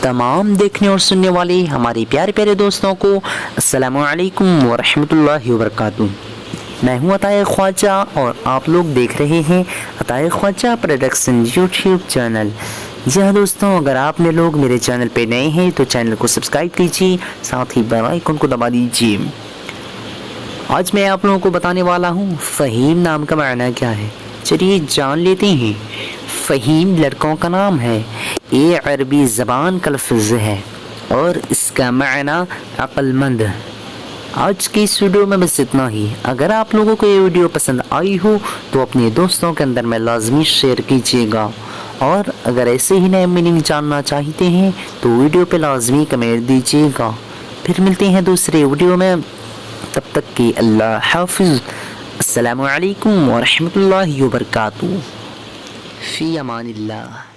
تمام دیکھنے اور سننے والے ہمارے پیارے پیارے دوستوں کو السلام علیکم ورحمۃ اللہ وبرکاتہ۔ میں ہوں عطائے خواجہ اور آپ لوگ دیکھ رہے ہیں عطائے خواجہ پروڈکشن یوٹیوب چینل۔ جی ہاں دوستوں، اگر آپ نے لوگ میرے چینل پہ نئے ہیں تو چینل کو سبسکرائب کیجیے، ساتھ ہی بیل آئیکن کو دبا دیجیے۔ آج میں آپ لوگوں کو بتانے والا ہوں فہیم نام کا معنی کیا ہے۔ چلیے جان لیتے ہیں۔ فہیم لڑکوں کا نام ہے، یہ عربی زبان کا لفظ ہے اور اس کا معنی عقل مند۔ آج کی اس ویڈیو میں بس اتنا ہی۔ اگر آپ لوگوں کو یہ ویڈیو پسند آئی ہو تو اپنے دوستوں کے اندر میں لازمی شیئر کیجیے گا، اور اگر ایسے ہی نئے میننگ جاننا چاہتے ہیں تو ویڈیو پہ لازمی کمنٹ دیجیے گا۔ پھر ملتے ہیں دوسرے ویڈیو میں، تب تک کہ اللہ حافظ۔ السلام علیکم ورحمۃ اللہ وبرکاتہ۔ فی امان اللہ۔